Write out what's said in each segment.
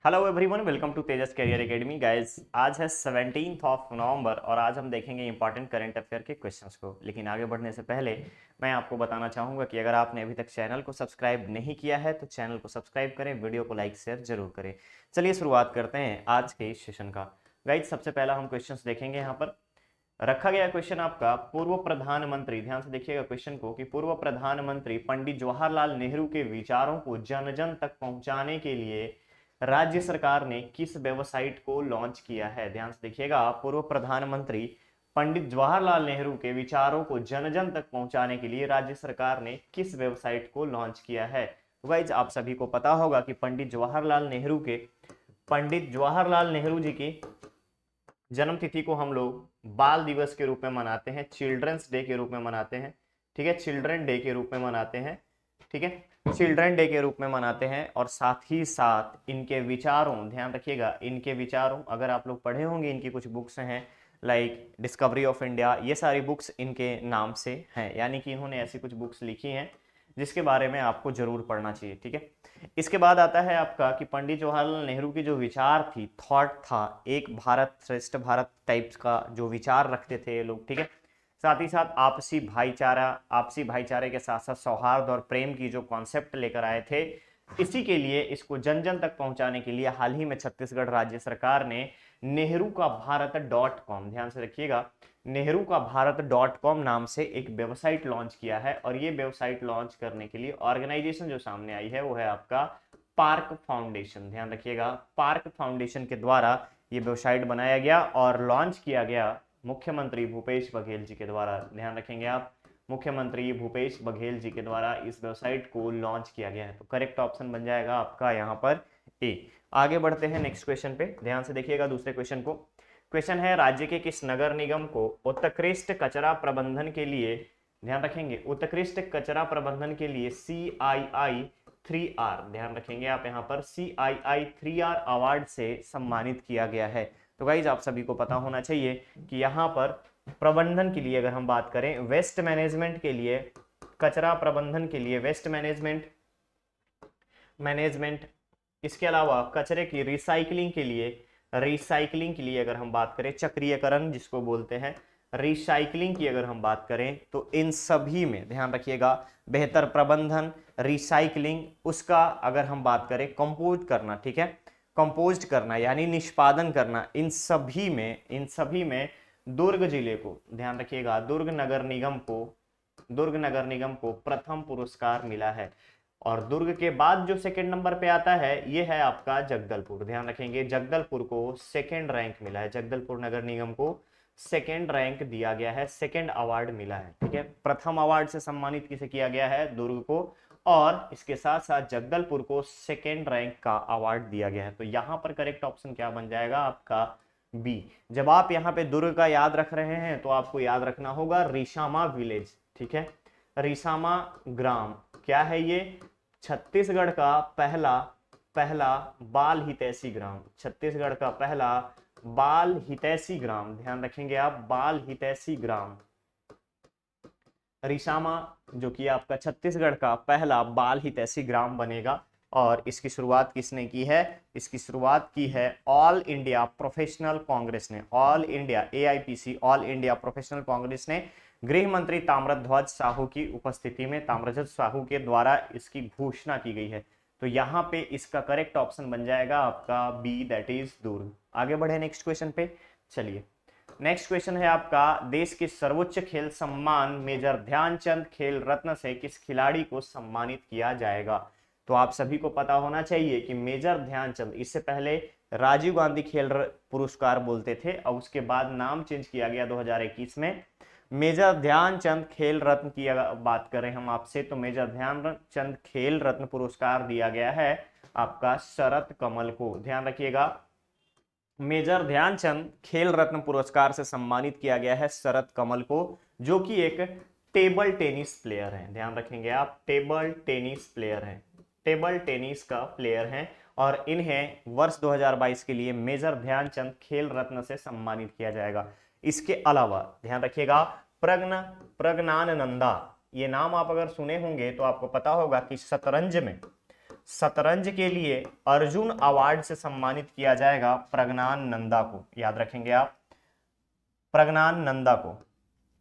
Hello everyone, welcome to Tejas career academy. Guys, आज है 17th of November और आज हम देखेंगे इंपॉर्टेंट करंट अफेयर के क्वेश्चंस को। लेकिन आगे बढ़ने से पहले मैं आपको बताना चाहूँगा कि अगर आपने अभी तक चैनल को सब्सक्राइब नहीं किया है तो चैनल को सब्सक्राइब करें, वीडियो को लाइक शेयर जरूर करें। चलिए शुरुआत करते हैं आज के इस सेशन का। गाइस, सबसे पहला हम क्वेश्चन देखेंगे। यहाँ पर रखा गया क्वेश्चन आपका, पूर्व प्रधानमंत्री, ध्यान से देखिएगा क्वेश्चन को, कि पूर्व प्रधानमंत्री पंडित जवाहरलाल नेहरू के विचारों को जन जन तक पहुंचाने के लिए राज्य सरकार ने किस वेबसाइट को लॉन्च किया है। ध्यान से देखिएगा, पूर्व प्रधानमंत्री पंडित जवाहरलाल नेहरू के विचारों को जन जन तक पहुंचाने के लिए राज्य सरकार ने किस वेबसाइट को लॉन्च किया है। तो गाइज, आप सभी को पता होगा कि पंडित जवाहरलाल नेहरू जी की जन्म तिथि को हम लोग बाल दिवस के रूप में मनाते हैं, चिल्ड्रंस डे के रूप में मनाते हैं। ठीक है, चिल्ड्रन डे के रूप में मनाते हैं। ठीक है, चिल्ड्रन डे के रूप में मनाते हैं। और साथ ही साथ इनके विचारों, ध्यान रखिएगा, इनके विचारों, अगर आप लोग पढ़े होंगे, इनकी कुछ बुक्स हैं लाइक डिस्कवरी ऑफ इंडिया, ये सारी बुक्स इनके नाम से हैं, यानी कि इन्होंने ऐसी कुछ बुक्स लिखी हैं जिसके बारे में आपको जरूर पढ़ना चाहिए। ठीक है, इसके बाद आता है आपका कि पंडित जवाहरलाल नेहरू की जो विचार थी, थॉट था, एक भारत श्रेष्ठ भारत टाइप्स का जो विचार रखते थे ये लोग। ठीक है, साथ ही साथ आपसी भाईचारे के साथ साथ सौहार्द और प्रेम की जो कॉन्सेप्ट लेकर आए थे, इसी के लिए, इसको जन जन तक पहुंचाने के लिए हाल ही में छत्तीसगढ़ राज्य सरकार ने नेहरू का भारत .com, ध्यान से रखिएगा, नेहरू का भारत .com नाम से एक वेबसाइट लॉन्च किया है। और ये वेबसाइट लॉन्च करने के लिए ऑर्गेनाइजेशन जो सामने आई है वो है आपका पार्क फाउंडेशन। ध्यान रखिएगा, पार्क फाउंडेशन के द्वारा ये वेबसाइट बनाया गया और लॉन्च किया गया मुख्यमंत्री भूपेश बघेल जी के द्वारा। ध्यान रखेंगे आप, मुख्यमंत्री भूपेश बघेल जी के द्वारा इस वेबसाइट को लॉन्च किया गया है। तो करेक्ट ऑप्शन बन जाएगा आपका यहाँ पर ए। आगे बढ़ते हैं नेक्स्ट क्वेश्चन पे, ध्यान से देखिएगा दूसरे क्वेश्चन को। क्वेश्चन है, राज्य के किस नगर निगम को उत्कृष्ट कचरा प्रबंधन के लिए, ध्यान रखेंगे, उत्कृष्ट कचरा प्रबंधन के लिए CII 3R, ध्यान रखेंगे आप यहाँ पर, CII 3R अवार्ड से सम्मानित किया गया है। तो गाइज, आप सभी को पता होना चाहिए कि यहाँ पर प्रबंधन के लिए अगर हम बात करें, वेस्ट मैनेजमेंट के लिए, कचरा प्रबंधन के लिए वेस्ट मैनेजमेंट, इसके अलावा कचरे की रिसाइकलिंग के लिए अगर हम बात करें, चक्रीयकरण जिसको बोलते हैं, रिसाइकलिंग की अगर हम बात करें, तो इन सभी में ध्यान रखिएगा, बेहतर प्रबंधन, रिसाइकलिंग, उसका अगर हम बात करें, कंपोज करना, ठीक है, कंपोस्ट करना यानी निष्पादन करना, इन सभी में दुर्ग जिले को, ध्यान रखिएगा, दुर्ग नगर निगम को प्रथम पुरस्कार मिला है। और दुर्ग के बाद जो सेकंड नंबर पे आता है ये है आपका जगदलपुर। ध्यान रखेंगे, जगदलपुर को सेकंड रैंक मिला है, जगदलपुर नगर निगम को सेकंड रैंक दिया गया है, सेकंड अवार्ड मिला है। ठीक है, प्रथम अवार्ड से सम्मानित किसे किया गया है, दुर्ग को, और इसके साथ साथ जगदलपुर को सेकंड रैंक का अवार्ड दिया गया है। तो यहाँ पर करेक्ट ऑप्शन क्या बन जाएगा आपका बी। जब आप यहाँ पे दुर्ग का याद रख रहे हैं तो आपको याद रखना होगा रिसामा विलेज। ठीक है, रिसामा ग्राम क्या है ये, छत्तीसगढ़ का पहला बाल हितैषी ग्राम, छत्तीसगढ़ का पहला बाल हितैषी ग्राम, ध्यान रखेंगे आप, बाल हितैषी ग्राम रिसामा, जो कि आपका छत्तीसगढ़ का पहला बाल हितैषी ग्राम बनेगा। और इसकी शुरुआत किसने की है, इसकी शुरुआत की है ऑल इंडिया प्रोफेशनल कांग्रेस ने, all India AIPC, all India professional Congress ने गृह मंत्री ताम्रध्वज साहू की उपस्थिति में, ताम्रध्वज साहू के द्वारा इसकी घोषणा की गई है। तो यहाँ पे इसका करेक्ट ऑप्शन बन जाएगा आपका बी, दैट इज दुर्ग। आगे बढ़े नेक्स्ट क्वेश्चन पे। चलिए, नेक्स्ट क्वेश्चन है आपका, देश के सर्वोच्च खेल सम्मान मेजर ध्यानचंद खेल रत्न से किस खिलाड़ी को सम्मानित किया जाएगा। तो आप सभी को पता होना चाहिए कि मेजर ध्यानचंद, इससे पहले राजीव गांधी खेल पुरस्कार बोलते थे और उसके बाद नाम चेंज किया गया 2021 में, मेजर ध्यानचंद खेल रत्न की अगर बात करें हम आपसे, तो मेजर ध्यानचंद खेल रत्न पुरस्कार दिया गया है आपका शरत कमल को। ध्यान रखिएगा, मेजर ध्यानचंद खेल रत्न पुरस्कार से सम्मानित किया गया है शरत कमल को, जो कि एक टेबल टेनिस प्लेयर हैं। ध्यान रखेंगे आप, टेबल टेनिस प्लेयर हैं, टेबल टेनिस का प्लेयर हैं, और इन्हें वर्ष 2022 के लिए मेजर ध्यानचंद खेल रत्न से सम्मानित किया जाएगा। इसके अलावा ध्यान रखिएगा, प्रज्ञानंदा, ये नाम आप अगर सुने होंगे तो आपको पता होगा कि शतरंज में शतरंज के लिए अर्जुन अवार्ड से सम्मानित किया जाएगा प्रज्ञान नंदा को, याद रखेंगे आप, प्रज्ञान नंदा को।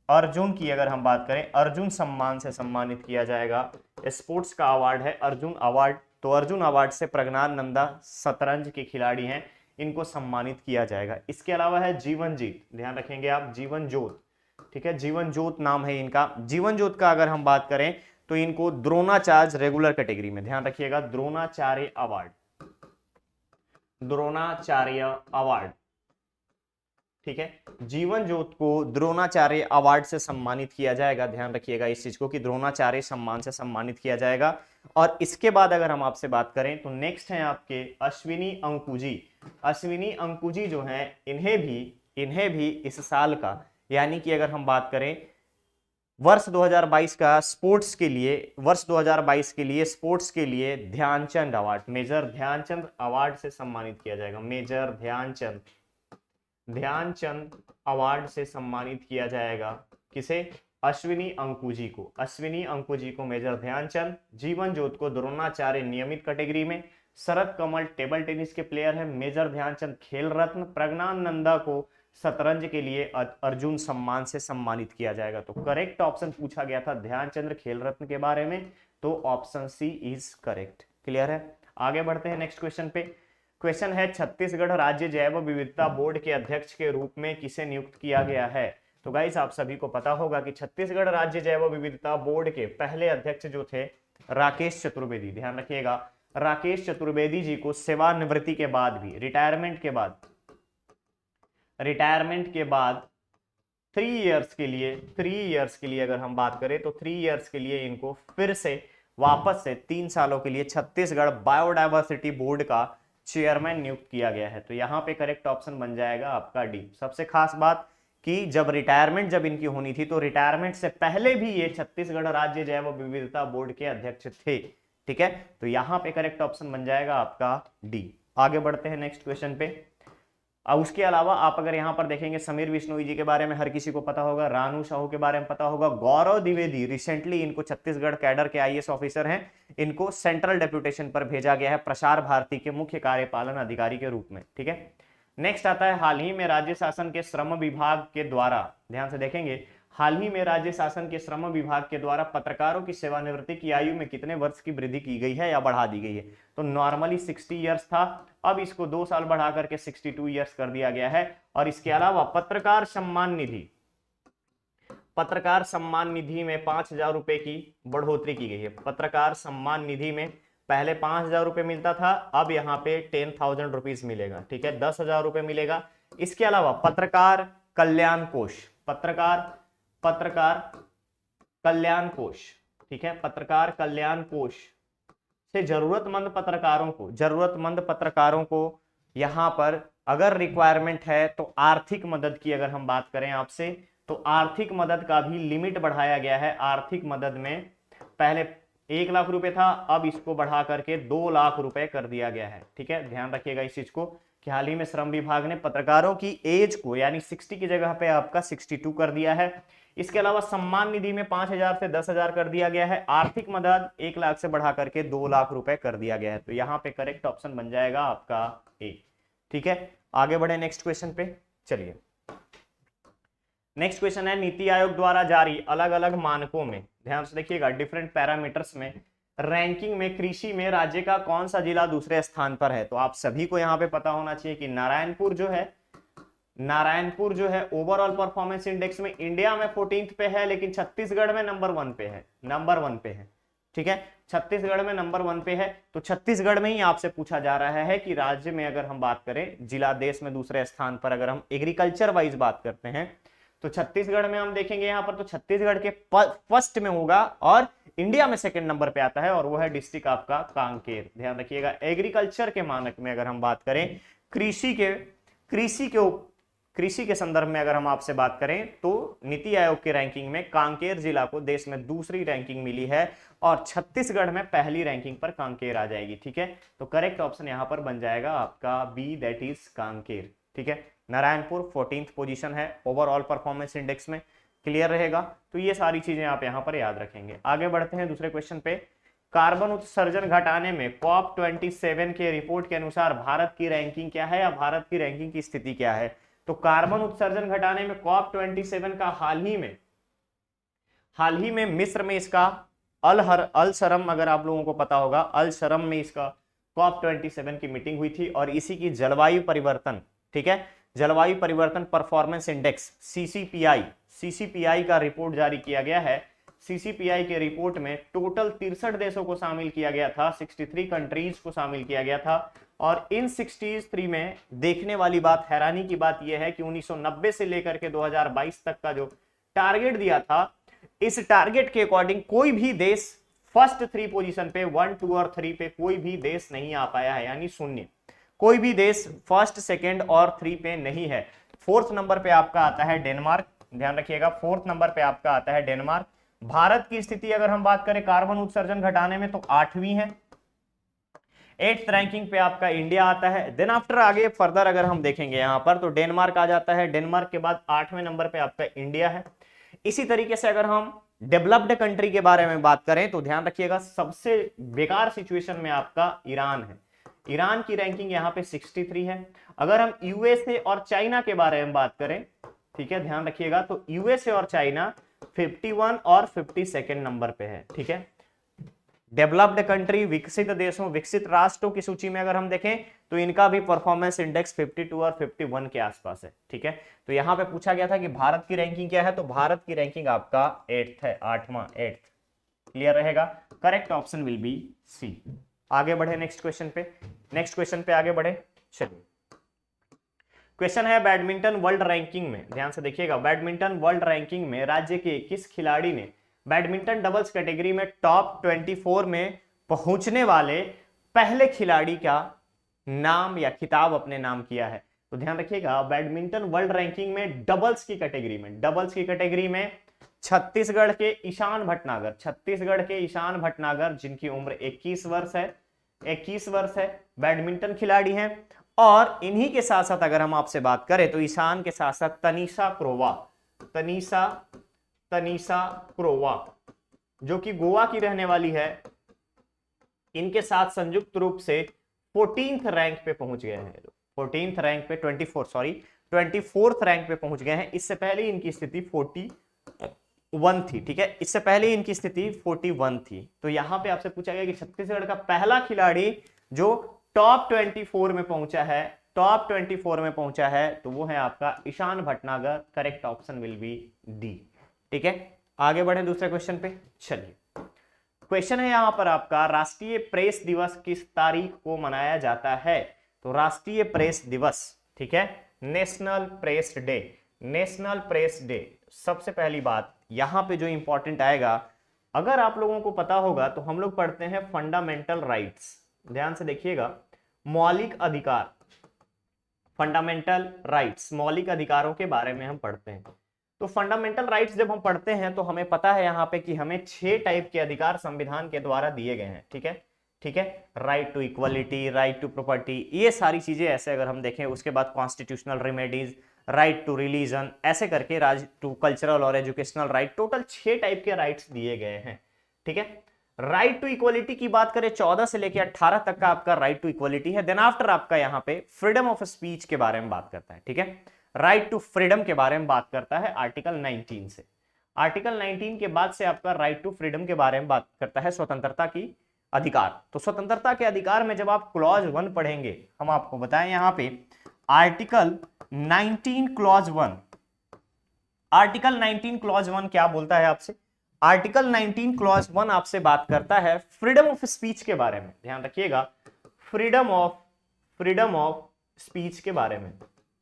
अर्जुन की अगर हम बात करें, अर्जुन सम्मान से सम्मानित किया जाएगा, स्पोर्ट्स का अवार्ड है अर्जुन अवार्ड, तो अर्जुन अवार्ड से प्रज्ञान नंदा शतरंज के खिलाड़ी हैं, इनको सम्मानित किया जाएगा। इसके अलावा है जीवन जीत, ध्यान रखेंगे आप, जीवन ज्योत, ठीक है, जीवन ज्योत नाम है इनका। जीवन ज्योत का अगर हम बात करें तो इनको द्रोणाचार्य रेगुलर कैटेगरी में, ध्यान रखिएगा, द्रोणाचार्य अवार्ड, द्रोणाचार्य अवार्ड, ठीक है, जीवन ज्योत को द्रोणाचार्य अवार्ड से सम्मानित किया जाएगा। ध्यान रखिएगा इस चीज को कि द्रोणाचार्य सम्मान से सम्मानित किया जाएगा। और इसके बाद अगर हम आपसे बात करें तो नेक्स्ट है आपके अश्विनी अंकुजी। अश्विनी अंकुजी जो हैं इन्हें भी इस साल का, यानी कि अगर हम बात करें वर्ष 2022 का स्पोर्ट्स के लिए, वर्ष 2022 के लिए स्पोर्ट्स के लिए Dhyan Chand award, major Dhyan Chand award से सम्मानित किया जाएगा। मेजर ध्यानचंद अवार्ड से सम्मानित किया जाएगा किसे? अश्विनी अंकुजी को। अश्विनी अंकुजी को मेजर ध्यानचंद, जीवन ज्योत को द्रोणाचार्य नियमित कैटेगरी में, शरद कमल टेबल टेनिस के प्लेयर है, मेजर ध्यानचंद खेल रत्न, प्रज्ञान नंदा को शतरंज के लिए अर्जुन सम्मान से सम्मानित किया जाएगा। तो करेक्ट ऑप्शन पूछा गया था ध्यानचंद्र खेल रत्न के बारे में, तो option C is correct. Clear है? आगे बढ़ते हैं नेक्स्ट क्वेश्चन पे। क्वेश्चन है छत्तीसगढ़ राज्य जैव विविधता बोर्ड के अध्यक्ष के रूप में किसे नियुक्त किया गया है? तो गाइस आप सभी को पता होगा कि छत्तीसगढ़ राज्य जैव विविधता बोर्ड के पहले अध्यक्ष जो थे राकेश चतुर्वेदी, ध्यान रखिएगा, राकेश चतुर्वेदी जी को सेवानिवृत्ति के बाद भी, रिटायरमेंट के बाद 3 इयर्स के लिए अगर हम बात करें तो 3 इयर्स के लिए इनको फिर से वापस से 3 सालों के लिए छत्तीसगढ़ बायोडायवर्सिटी बोर्ड का चेयरमैन नियुक्त किया गया है। तो यहाँ पे करेक्ट ऑप्शन बन जाएगा आपका डी। सबसे खास बात कि जब रिटायरमेंट जब इनकी होनी थी तो रिटायरमेंट से पहले भी ये छत्तीसगढ़ राज्य जैव विविधता बोर्ड के अध्यक्ष थे। ठीक है, तो यहाँ पे करेक्ट ऑप्शन बन जाएगा आपका डी। आगे बढ़ते हैं नेक्स्ट क्वेश्चन पे। अब उसके अलावा आप अगर यहाँ पर देखेंगे समीर बिश्नोई जी के बारे में हर किसी को पता होगा, रानू साहू के बारे में पता होगा, गौरव द्विवेदी रिसेंटली इनको छत्तीसगढ़ कैडर के आईएएस ऑफिसर हैं, इनको सेंट्रल डेप्यूटेशन पर भेजा गया है प्रसार भारती के मुख्य कार्यपालन अधिकारी के रूप में। ठीक है, नेक्स्ट आता है हाल ही में राज्य शासन के श्रम विभाग के द्वारा, ध्यान से देखेंगे, हाल ही में राज्य शासन के श्रम विभाग के द्वारा पत्रकारों की सेवानिवृत्ति की आयु में कितने वर्ष की वृद्धि की गई है या बढ़ा दी गई है? तो नॉर्मली 60 इयर्स था, अब इसको 2 साल बढ़ा करके 62 इयर्स कर दिया गया है। और इसके अलावा पत्रकार सम्मान निधि में 5,000 रुपए की बढ़ोतरी की गई है। पत्रकार सम्मान निधि में पहले 5,000 रुपए मिलता था, अब यहाँ पे 10,000 रुपीज मिलेगा। ठीक है, 10,000 रुपए मिलेगा। इसके अलावा पत्रकार कल्याण कोष, ठीक है, पत्रकार कल्याण कोष से जरूरतमंद पत्रकारों को यहाँ पर अगर रिक्वायरमेंट है तो आर्थिक मदद की अगर हम बात करें आपसे, तो आर्थिक मदद का भी लिमिट बढ़ाया गया है। आर्थिक मदद में पहले 1 लाख रुपए था, अब इसको बढ़ा करके 2 लाख रुपए कर दिया गया है। ठीक है, ध्यान रखिएगा इस चीज को कि हाल ही में श्रम विभाग ने पत्रकारों की एज को यानी 60 की जगह पे आपका 62 कर दिया है। इसके अलावा सम्मान निधि में 5,000 से 10,000 कर दिया गया है। आर्थिक मदद 1 लाख से बढ़ा करके 2 लाख रुपए कर दिया गया है। तो यहाँ पे करेक्ट ऑप्शन बन जाएगा आपका ए। ठीक है, आगे बढ़े नेक्स्ट क्वेश्चन पे। चलिए, नेक्स्ट क्वेश्चन है नीति आयोग द्वारा जारी अलग अलग मानकों में, ध्यान से देखिएगा, डिफरेंट पैरामीटर्स में रैंकिंग में कृषि में राज्य का कौन सा जिला दूसरे स्थान पर है? तो आप सभी को यहाँ पे पता होना चाहिए कि नारायणपुर जो है ओवरऑल परफॉर्मेंस इंडेक्स में इंडिया में 14th पे है, लेकिन छत्तीसगढ़ में नंबर 1 पे है। ठीक है, छत्तीसगढ़ में नंबर 1 पे है। तो छत्तीसगढ़ में ही आपसे पूछा जा रहा है कि राज्य में अगर हम बात करें जिला देश में दूसरे स्थान पर, अगर हम एग्रीकल्चर वाइज बात करते हैं तो छत्तीसगढ़ में हम देखेंगे यहाँ पर तो छत्तीसगढ़ के फर्स्ट में होगा और इंडिया में 2nd नंबर पे आता है, और वो है डिस्ट्रिक्ट आपका कांकेर। ध्यान रखिएगा, एग्रीकल्चर के मानक में अगर हम बात करें, कृषि के संदर्भ में अगर हम आपसे बात करें तो नीति आयोग के रैंकिंग में कांकेर जिला को देश में दूसरी रैंकिंग मिली है और छत्तीसगढ़ में पहली रैंकिंग पर कांकेर आ जाएगी। ठीक है, तो करेक्ट ऑप्शन यहां पर बन जाएगा आपका बी, दैट इज कांकेर। ठीक है, नारायणपुर 14th पोजीशन है ओवरऑल परफॉर्मेंस इंडेक्स में। क्लियर रहेगा? तो ये सारी चीजें आप यहाँ पर याद रखेंगे। आगे बढ़ते हैं दूसरे क्वेश्चन पे। कार्बन उत्सर्जन घटाने में कॉप 27 के रिपोर्ट के अनुसार भारत की रैंकिंग क्या है या भारत की रैंकिंग की स्थिति क्या है? तो कार्बन उत्सर्जन घटाने में कॉप 27 का हाल ही में मिस्र में इसका अल शरम, अगर आप लोगों को पता होगा, अल शरम में इसका कॉप 27 की मीटिंग हुई थी और इसी की जलवायु परिवर्तन, ठीक है, जलवायु परिवर्तन परफॉर्मेंस इंडेक्स सीसीपीआई का रिपोर्ट जारी किया गया है। सीसीपीआई के रिपोर्ट में टोटल 63 देशों को शामिल किया गया था, 63 कंट्रीज को शामिल किया गया था। और इन 63 में देखने वाली बात, हैरानी की बात यह है कि 1990 से लेकर के 2022 तक का जो टारगेट दिया था, इस टारगेट के अकॉर्डिंग कोई भी देश फर्स्ट 3 पोजीशन पे 1, 2 और 3 पे कोई भी देश नहीं आ पाया है, यानी शून्य। कोई भी देश फर्स्ट, सेकंड और 3 पे नहीं है। 4th नंबर पे आपका आता है डेनमार्क, ध्यान रखिएगा, 4th नंबर पे आपका आता है डेनमार्क। भारत की स्थिति अगर हम बात करें कार्बन उत्सर्जन घटाने में तो 8वीं है। 8th रैंकिंग पे आपका इंडिया आता है। देन आफ्टर आगे फर्दर अगर हम देखेंगे यहां पर तो डेनमार्क आ जाता है, डेनमार्क के बाद 8वें नंबर पे आपका इंडिया है। इसी तरीके से अगर हम डेवलप्ड कंट्री के बारे में बात करें तो ध्यान रखिएगा सबसे बेकार सिचुएशन में आपका ईरान है। ईरान की रैंकिंग यहाँ पे 63 है। अगर हम यूएसए और चाइना के बारे में बात करें, ठीक है, ध्यान रखिएगा, तो यूएसए और चाइना 51 और 52 नंबर पे है, ठीक है। डेवलप्ड कंट्री, विकसित देशों, विकसित राष्ट्रों की सूची में अगर हम देखें तो इनका भी परफॉर्मेंस इंडेक्स 52 और 51 के आसपास है, ठीक है। तो यहां पे पूछा गया था कि भारत की रैंकिंग क्या है, तो भारत की रैंकिंग आपका 8th है, 8वां, 8th। क्लियर रहेगा? Correct option will be C. आगे बढ़े नेक्स्ट क्वेश्चन पे आगे बढ़े। चलिए, क्वेश्चन है बैडमिंटन वर्ल्ड रैंकिंग में, ध्यान से देखिएगा, बैडमिंटन वर्ल्ड रैंकिंग में राज्य के किस खिलाड़ी ने बैडमिंटन डबल्स कैटेगरी में टॉप 24 में पहुंचने वाले पहले खिलाड़ी का नाम या खिताब अपने नाम किया है? तो ध्यान रखिएगा, बैडमिंटन वर्ल्ड रैंकिंग में डबल्स की कैटेगरी में छत्तीसगढ़ के ईशान भटनागर जिनकी उम्र 21 वर्ष है, बैडमिंटन खिलाड़ी हैं। और इन्हीं के साथ साथ अगर हम आपसे बात करें तो ईशान के साथ साथ तनीषा क्रोवा जो कि गोवा की रहने वाली है, इनके साथ संयुक्त रूप से 14th रैंक पे पहुंच गए हैं। 14th रैंक पे 24th रैंक पे पहुंच गए हैं। इससे पहले इनकी स्थिति 41 थी, ठीक है, इससे पहले इनकी स्थिति 41 थी। तो यहां पे आपसे पूछा गया कि छत्तीसगढ़ का पहला खिलाड़ी जो टॉप 24 में पहुंचा है तो वो है आपका Ishan Bhatnagar. Correct option will be D, ठीक है। आगे बढ़े दूसरे क्वेश्चन पे। चलिए, क्वेश्चन है यहां पर आपका, राष्ट्रीय प्रेस दिवस किस तारीख को मनाया जाता है? तो राष्ट्रीय प्रेस दिवस, ठीक है, नेशनल प्रेस डे। सबसे पहली बात यहां पे जो इंपॉर्टेंट आएगा, अगर आप लोगों को पता होगा तो हम लोग पढ़ते हैं फंडामेंटल राइट्स, ध्यान से देखिएगा, मौलिक अधिकार, फंडामेंटल राइट्स, मौलिक अधिकारों के बारे में हम पढ़ते हैं। तो फंडामेंटल राइट्स जब हम पढ़ते हैं तो हमें पता है यहाँ पे कि हमें 6 टाइप के अधिकार संविधान के द्वारा दिए गए हैं, ठीक है, right to equality, right to property, ये सारी चीजें ऐसे अगर हम देखें। उसके बाद constitutional remedies, right to religion, ऐसे करके राइट टू कल्चरल और एजुकेशनल राइट, टोटल 6 टाइप के राइट्स दिए गए हैं, ठीक है। राइट टू इक्वलिटी की बात करें 14 से लेकर 18 तक का आपका राइट टू इक्वलिटी है। देन आफ्टर आपका यहाँ पे फ्रीडम ऑफ स्पीच के बारे में बात करता है, ठीक है, राइट टू फ्रीडम के बारे में बात करता है आर्टिकल 19 से। आर्टिकल 19 के बाद से आपका राइट टू फ्रीडम के बारे में बात करता है स्वतंत्रता की अधिकार। तो स्वतंत्रता के अधिकार में जब आप क्लॉज 1 पढ़ेंगे, हम आपको बताएं यहाँ पे आर्टिकल 19 क्लॉज 1, आर्टिकल 19 क्लॉज 1 क्या बोलता है आपसे? आर्टिकल 19 क्लॉज 1 आपसे बात करता है फ्रीडम ऑफ स्पीच के बारे में। ध्यान रखिएगा, फ्रीडम ऑफ स्पीच के बारे में,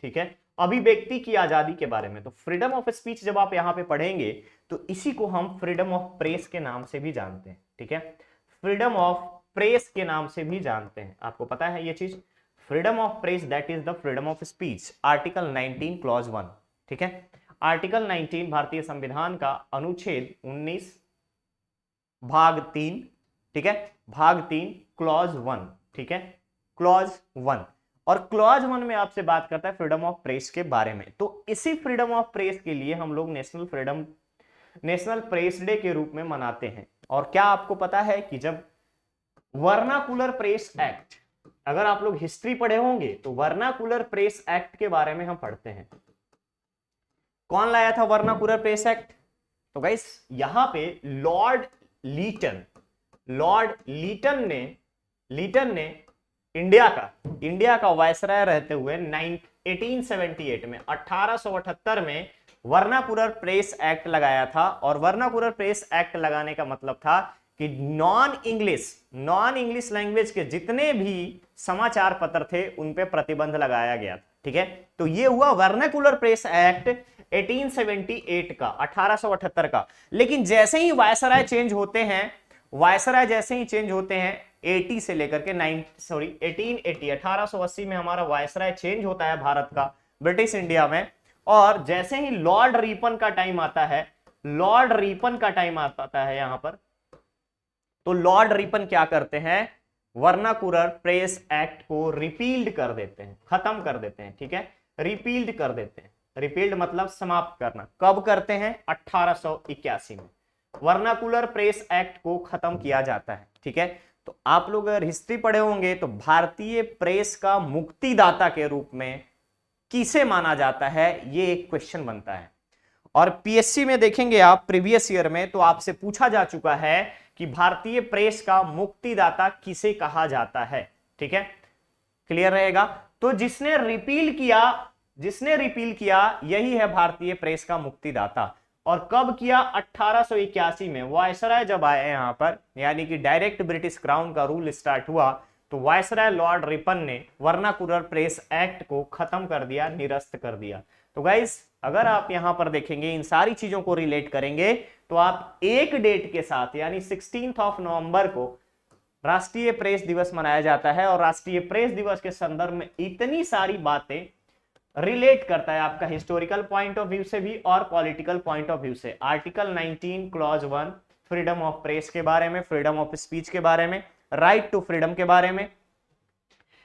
ठीक है, अभिव्यक्ति की आजादी के बारे में। तो फ्रीडम ऑफ स्पीच जब आप यहां पे पढ़ेंगे तो इसी को हम फ्रीडम ऑफ प्रेस के नाम से भी जानते हैं, ठीक है, फ्रीडम ऑफ प्रेस के नाम से भी जानते हैं। आपको पता है ये चीज, freedom of press that is the freedom of speech, article 19 clause 1, ठीक है। आर्टिकल 19 भारतीय संविधान का अनुच्छेद 19 भाग 3, ठीक है, भाग 3 क्लॉज 1, ठीक है, क्लॉज 1। और क्लॉज 1 में आपसे बात करता है फ्रीडम ऑफ प्रेस के बारे में। तो इसी फ्रीडम ऑफ प्रेस के लिए हम लोग नेशनल प्रेस डे के रूप में मनाते हैं। और क्या आपको पता है कि जब वर्नाकुलर प्रेस एक्ट, अगर आप लोग हिस्ट्री पढ़े होंगे तो वर्नाकुलर प्रेस एक्ट के बारे में हम पढ़ते हैं। कौन लाया था वर्नाकुलर प्रेस एक्ट? तो गाइस यहां पे लॉर्ड लीटन ने इंडिया का वायसराय रहते हुए 1878 में 1878 में वर्नाकुलर प्रेस एक्ट लगाया था। और वर्नाकुलर प्रेस एक्ट लगाने का मतलब था कि नॉन इंग्लिश लैंग्वेज के जितने भी समाचार पत्र थे उन पे प्रतिबंध लगाया गया था। ठीक है, तो ये हुआ वर्नाकुलर प्रेस एक्ट 1878 का, 1878 का। लेकिन जैसे ही वायसराय चेंज होते हैं 80 से लेकर के 1880 में हमारा वायसराय चेंज होता है भारत का, ब्रिटिश इंडिया में। और जैसे ही लॉर्ड रिपन का टाइम आता है यहां पर, तो लॉर्ड रिपन क्या करते हैं, वर्नाकुलर प्रेस एक्ट को रिपील्ड कर देते हैं, खत्म कर देते हैं। ठीक है, रिपील्ड कर देते हैं। रिपील्ड मतलब समाप्त करना। कब करते हैं? 1881 में वर्नाकुलर प्रेस एक्ट को खत्म किया जाता है। ठीक है, तो आप लोग अगर हिस्ट्री पढ़े होंगे तो भारतीय प्रेस का मुक्तिदाता के रूप में किसे माना जाता है, ये एक क्वेश्चन बनता है। और पीएससी में देखेंगे आप प्रीवियस ईयर में, तो आपसे पूछा जा चुका है कि भारतीय प्रेस का मुक्तिदाता किसे कहा जाता है। ठीक है, क्लियर रहेगा। तो जिसने रिपील किया यही है भारतीय प्रेस का मुक्तिदाता। और कब किया? 1881 में वायसराय जब आए यहां पर, यानी कि डायरेक्ट ब्रिटिश क्राउन का रूल स्टार्ट हुआ, तो वायसराय लॉर्ड रिपन ने वर्नाकुलर प्रेस एक्ट को खत्म कर दिया, निरस्त कर दिया। तो गाइस अगर आप यहां पर देखेंगे, इन सारी चीजों को रिलेट करेंगे, तो आप एक डेट के साथ यानी 16 नवंबर को राष्ट्रीय प्रेस दिवस मनाया जाता है। और राष्ट्रीय प्रेस दिवस के संदर्भ में इतनी सारी बातें रिलेट करता है, आपका हिस्टोरिकल पॉइंट ऑफ व्यू से भी और पॉलिटिकल पॉइंट ऑफ व्यू से। Article 19 clause 1 freedom of press के बारे में, फ्रीडम ऑफ स्पीच के बारे में, राइट टू फ्रीडम के बारे में।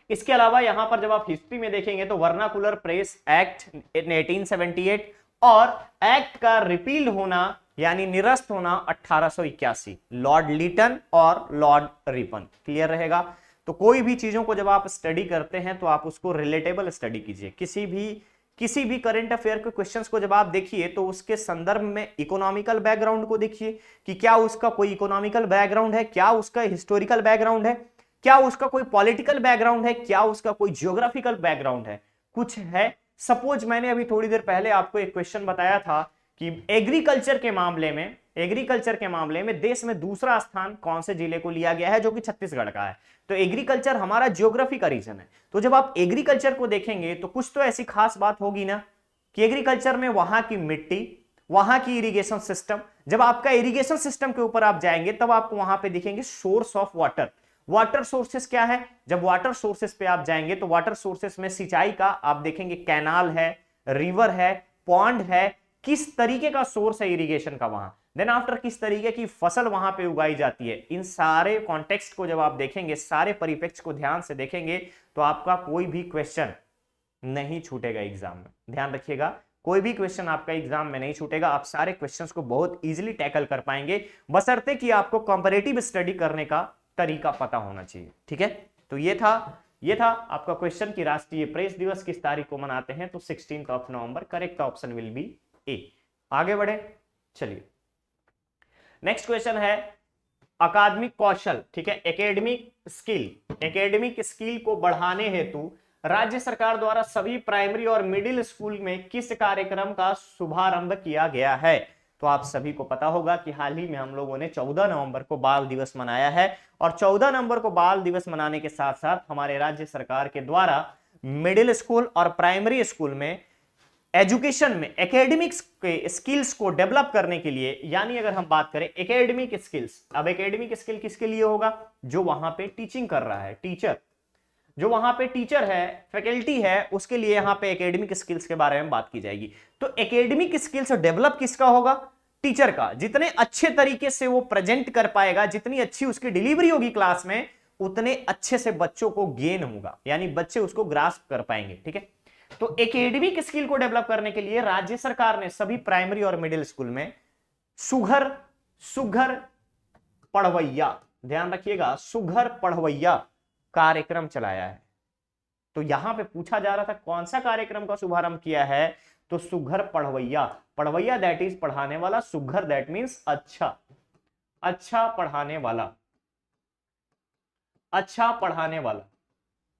इसके अलावा यहां पर जब आप हिस्ट्री में देखेंगे तो वर्नाकुलर प्रेस एक्ट 1878 और एक्ट का रिपील होना यानी निरस्त होना 1881, लॉर्ड लीटन और लॉर्ड रिपन। क्लियर रहेगा। तो कोई भी चीजों को जब आप स्टडी करते हैं तो आप उसको रिलेटेबल स्टडी कीजिए। किसी भी करंट अफेयर के क्वेश्चंस को जब आप देखिए तो उसके संदर्भ में इकोनॉमिकल बैकग्राउंड को देखिए कि क्या उसका कोई इकोनॉमिकल बैकग्राउंड है, क्या उसका हिस्टोरिकल बैकग्राउंड है, क्या उसका कोई पॉलिटिकल बैकग्राउंड है, क्या उसका कोई जियोग्राफिकल बैकग्राउंड है, कुछ है। सपोज मैंने अभी थोड़ी देर पहले आपको एक क्वेश्चन बताया था कि एग्रीकल्चर के मामले में देश में दूसरा स्थान कौन से जिले को लिया गया है, जो कि छत्तीसगढ़ का है। तो एग्रीकल्चर हमारा ज्योग्राफी का रीजन है। तो जब आप एग्रीकल्चर को देखेंगे तो कुछ तो ऐसी खास बात होगी ना कि एग्रीकल्चर में वहां की मिट्टी, वहां की इरिगेशन सिस्टम, जब आपका इरिगेशन सिस्टम के ऊपर आप जाएंगे तब आपको वहां पे दिखेंगे सोर्स ऑफ वाटर सोर्सेस क्या है। जब वाटर सोर्सेस पे आप जाएंगे तो वाटर सोर्सेस में सिंचाई का आप देखेंगे कैनाल है, रिवर है, पॉन्ड है, किस तरीके का सोर्स है इरिगेशन का वहां। देन आफ्टर किस तरीके की फसल वहां पे उगाई जाती है। इन सारे कॉन्टेक्स्ट को जब आप देखेंगे, सारे परिप्रेक्ष्य को ध्यान से देखेंगे तो आपका कोई भी क्वेश्चन नहीं छूटेगा एग्जाम में। ध्यान रखिएगा, कोई भी क्वेश्चन आपका एग्जाम में नहीं छूटेगा। आप सारे क्वेश्चंस को बहुत इजीली टैकल कर पाएंगे, बशर्ते कि आपको कंपैरेटिव स्टडी करने का तरीका पता होना चाहिए। ठीक है, तो ये था आपका क्वेश्चन कि राष्ट्रीय प्रेस दिवस किस तारीख को मनाते हैं। तो 16 नवंबर। करेक्ट ऑप्शन विल बी ए। आगे बढ़े, चलिए नेक्स्ट क्वेश्चन है अकादमिक कौशल। ठीक है, एकेडमिक स्किल को बढ़ाने हेतु राज्य सरकार द्वारा सभी प्राइमरी और मिडिल स्कूल में किस कार्यक्रम का शुभारंभ किया गया है। तो आप सभी को पता होगा कि हाल ही में हम लोगों ने 14 नवंबर को बाल दिवस मनाया है। और 14 नवंबर को बाल दिवस मनाने के साथ साथ हमारे राज्य सरकार के द्वारा मिडिल स्कूल और प्राइमरी स्कूल में एजुकेशन में एकेडमिक्स के स्किल्स को डेवलप करने के लिए, यानी अगर हम बात करें एकेडमिक स्किल्स, अब एकेडमिक स्किल किसके लिए होगा? जो वहां पे टीचिंग कर रहा है, टीचर, जो वहां पे टीचर है, फैकल्टी है, उसके लिए यहां पे एकेडमिक स्किल्स के बारे में बात की जाएगी। तो एकेडमिक स्किल्स डेवलप किसका होगा? टीचर का। जितने अच्छे तरीके से वो प्रेजेंट कर पाएगा, जितनी अच्छी उसकी डिलीवरी होगी क्लास में, उतने अच्छे से बच्चों को गेन होगा, यानी बच्चे उसको ग्रास्प कर पाएंगे। ठीक है, तो एकेडमिक स्किल को डेवलप करने के लिए राज्य सरकार ने सभी प्राइमरी और मिडिल स्कूल में सुघर पढ़वैया, ध्यान रखिएगा, सुघर पढ़वैया कार्यक्रम चलाया है। तो यहां पे पूछा जा रहा था कौन सा कार्यक्रम का शुभारंभ किया है, तो सुघर पढ़वैया। पढ़वैया दैट इज पढ़ाने वाला, सुघर दैट मीन्स अच्छा, अच्छा पढ़ाने वाला, अच्छा पढ़ाने वाला,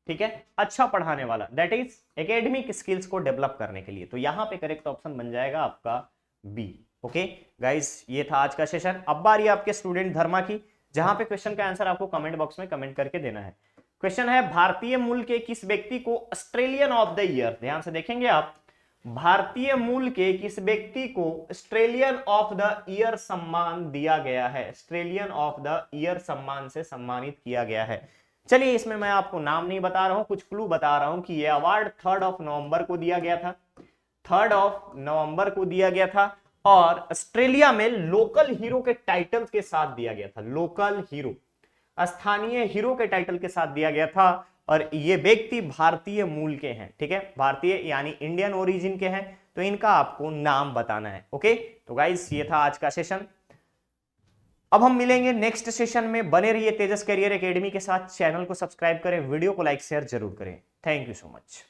ठीक है, अच्छा पढ़ाने वाला, दैट इज एकेडमिक स्किल्स को डेवलप करने के लिए। तो यहां पे करेक्ट ऑप्शन बन जाएगा आपका बी। ओके गाइस, ये था आज का सेशन। अब बारी आपके स्टूडेंट धर्मा की, जहां पे क्वेश्चन का आंसर आपको कमेंट बॉक्स में कमेंट करके देना है। क्वेश्चन है, भारतीय मूल के किस व्यक्ति को ऑस्ट्रेलियन ऑफ द ईयर, ध्यान से देखेंगे आप, भारतीय मूल के किस व्यक्ति को ऑस्ट्रेलियन ऑफ द ईयर सम्मान दिया गया है, ऑस्ट्रेलियन ऑफ द ईयर सम्मान से सम्मानित किया गया है। चलिए, इसमें मैं आपको नाम नहीं बता रहा हूं, कुछ क्लू बता रहा हूं कि यह अवार्ड 3 नवंबर को दिया गया था, 3 नवंबर को दिया गया था, और ऑस्ट्रेलिया में लोकल हीरो के टाइटल के साथ दिया गया था, लोकल हीरो, स्थानीय हीरो के टाइटल के साथ दिया गया था, और ये व्यक्ति भारतीय मूल के हैं, ठीक है, भारतीय यानी इंडियन ओरिजिन के हैं। तो इनका आपको नाम बताना है। ओके, तो गाइस ये था आज का सेशन। अब हम मिलेंगे नेक्स्ट सेशन में, बने रहिए तेजस करियर एकेडमी के साथ। चैनल को सब्सक्राइब करें, वीडियो को लाइक शेयर जरूर करें। Thank you so much.